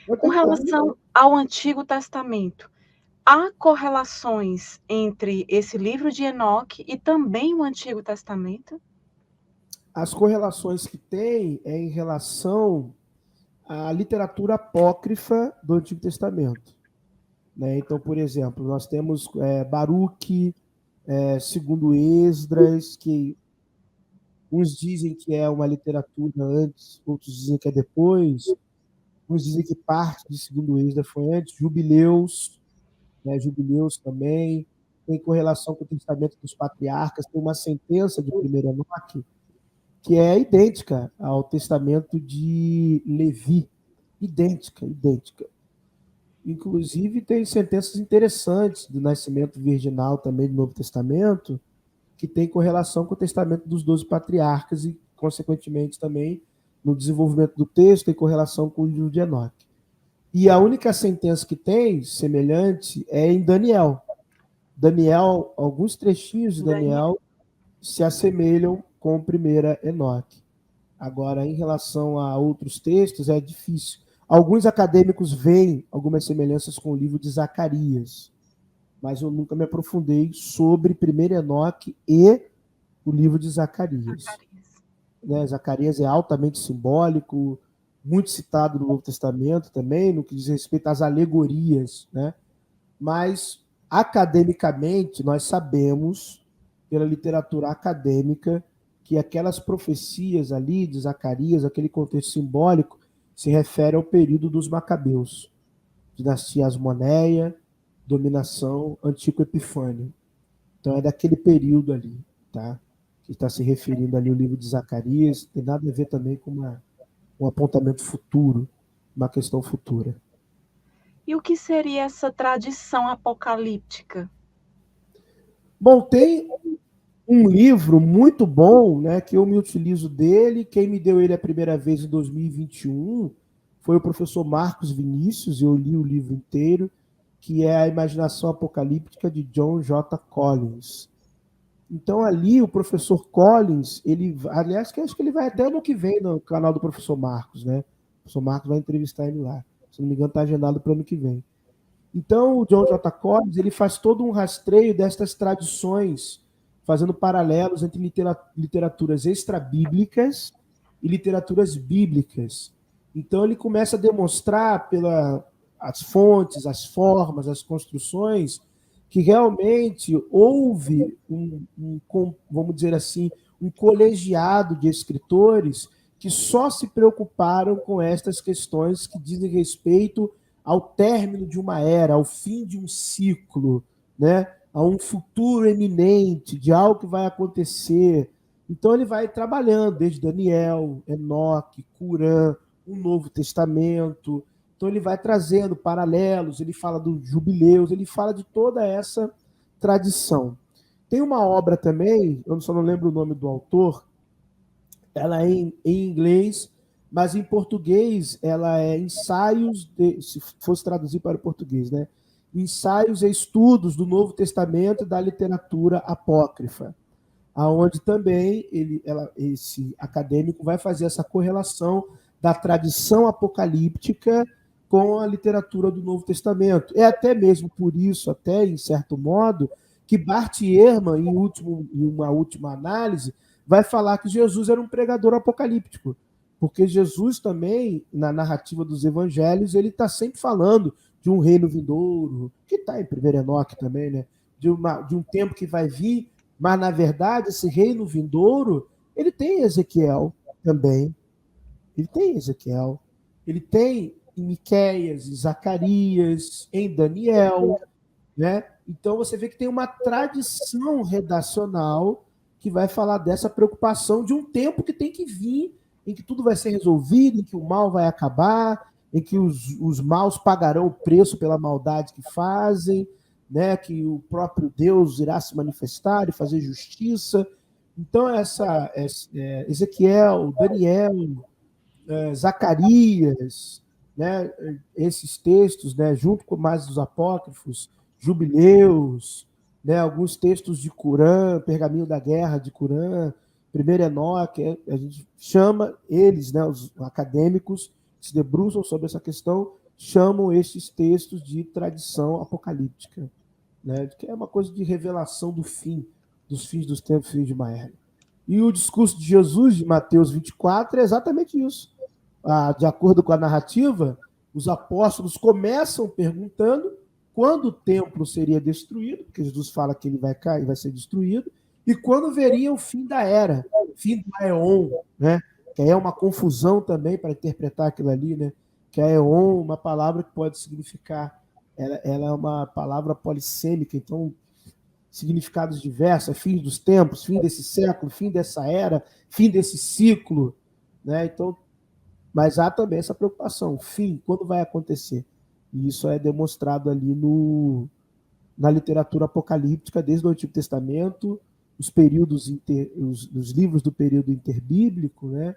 Eu Com concordo. relação ao Antigo Testamento, há correlações entre esse livro de Enoque e também o Antigo Testamento? As correlações que tem é em relação à literatura apócrifa do Antigo Testamento. Né? Então, por exemplo, nós temos Baruque, segundo Esdras, que uns dizem que é uma literatura antes, outros dizem que é depois, uns dizem que parte de segundo Esdras foi antes, Jubileus, né? Jubileus também, tem correlação com o testamento dos patriarcas, tem uma sentença de 1 Enoque que é idêntica ao testamento de Levi, idêntica, idêntica. Inclusive, tem sentenças interessantes do nascimento virginal também do Novo Testamento, que tem correlação com o testamento dos 12 patriarcas e, consequentemente, também no desenvolvimento do texto tem correlação com o livro de Enoque. E a única sentença que tem, semelhante, é em Daniel. Daniel, alguns trechinhos de Daniel. Daniel se assemelham com 1 Enoque. Agora, em relação a outros textos, é difícil. Alguns acadêmicos veem algumas semelhanças com o livro de Zacarias, mas eu nunca me aprofundei sobre 1 Enoque e o livro de Zacarias. Né? Zacarias é altamente simbólico, muito citado no Novo Testamento também, no que diz respeito às alegorias, né? Mas, academicamente, nós sabemos, pela literatura acadêmica, que aquelas profecias ali de Zacarias, aquele contexto simbólico, se refere ao período dos Macabeus, dinastia Asmoneia, dominação Antíoco Epifânio. Então é daquele período ali, tá? Que está se referindo ali o livro de Zacarias, tem nada a ver também com um apontamento futuro, uma questão futura. E o que seria essa tradição apocalíptica? Bom, tem um livro muito bom, né, que eu me utilizo dele. Quem me deu ele a primeira vez em 2021 foi o professor Marcos Vinícius, eu li o livro inteiro, que é A Imaginação Apocalíptica de John J. Collins. Então ali o professor Collins, ele, aliás, que acho que ele vai até ano que vem no canal do professor Marcos, né? O professor Marcos vai entrevistar ele lá. Se não me engano, está agendado para o ano que vem. Então, o John J. Collins ele faz todo um rastreio destas tradições, fazendo paralelos entre literaturas extrabíblicas e literaturas bíblicas. Então, ele começa a demonstrar pelas fontes, as formas, as construções, que realmente houve vamos dizer assim, um colegiado de escritores que só se preocuparam com estas questões que dizem respeito ao término de uma era, ao fim de um ciclo, né? A um futuro eminente, de algo que vai acontecer. Então ele vai trabalhando desde Daniel, Enoque, Curã, o Novo Testamento. Então ele vai trazendo paralelos, ele fala dos jubileus, ele fala de toda essa tradição. Tem uma obra também, eu só não lembro o nome do autor, ela é em inglês, mas em português ela é ensaios, se fosse traduzir para o português, né? Ensaios e estudos do Novo Testamento e da literatura apócrifa, aonde também esse acadêmico vai fazer essa correlação da tradição apocalíptica com a literatura do Novo Testamento. É até mesmo por isso, até em certo modo, que Bart Ehrman, em uma última análise, vai falar que Jesus era um pregador apocalíptico, porque Jesus também, na narrativa dos evangelhos, ele está sempre falando de um reino vindouro, que está em 1 Enoque também, né? De um tempo que vai vir, mas, na verdade, esse reino vindouro, ele tem Ezequiel também. Ele tem Ezequiel. Ele tem em Miqueias, em Zacarias, em Daniel, né? Então você vê que tem uma tradição redacional que vai falar dessa preocupação de um tempo que tem que vir, em que tudo vai ser resolvido, em que o mal vai acabar, em que os maus pagarão o preço pela maldade que fazem, né? Que o próprio Deus irá se manifestar e fazer justiça. Então, Ezequiel, Daniel, Zacarias, né, esses textos, né, junto com mais os apócrifos, Jubileus, né, alguns textos de Curã, Pergaminho da Guerra de Curã, 1 Enoque, a gente chama eles, né, os acadêmicos, se debruçam sobre essa questão chamam esses textos de tradição apocalíptica, né? Que é uma coisa de revelação do fim, dos fins dos tempos, fim de uma era. E o discurso de Jesus, de Mateus 24, é exatamente isso. De acordo com a narrativa, os apóstolos começam perguntando quando o templo seria destruído, porque Jesus fala que ele vai cair, vai ser destruído, e quando veria o fim da era, fim do Aeon, né? Que é uma confusão também para interpretar aquilo ali, né? Que é Aeon, uma palavra que pode significar, ela é uma palavra polissêmica, então significados diversos, fim dos tempos, fim desse século, fim dessa era, fim desse ciclo, né? Então, mas há também essa preocupação, fim, quando vai acontecer? E isso é demonstrado ali na literatura apocalíptica, desde o Antigo Testamento, os livros do período interbíblico, né?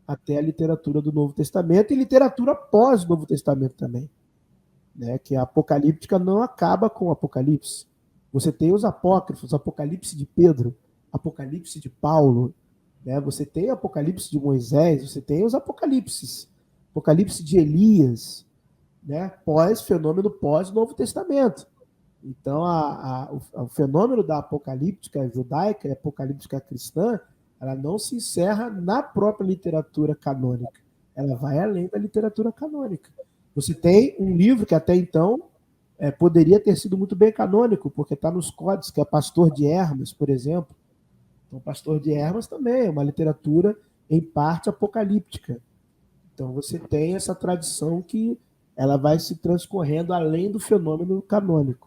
Até a literatura do Novo Testamento e literatura pós-Novo Testamento também, né? Que a apocalíptica não acaba com o Apocalipse. Você tem os apócrifos, Apocalipse de Pedro, Apocalipse de Paulo, né? Você tem Apocalipse de Moisés, você tem os Apocalipses, Apocalipse de Elias, né? Fenômeno pós-Novo Testamento. Então, o fenômeno da apocalíptica judaica e apocalíptica cristã, ela não se encerra na própria literatura canônica. Ela vai além da literatura canônica. Você tem um livro que até então poderia ter sido muito bem canônico, porque está nos códices, que é Pastor de Hermas, por exemplo. Então, Pastor de Hermas também é uma literatura, em parte, apocalíptica. Então, você tem essa tradição que ela vai se transcorrendo além do fenômeno canônico.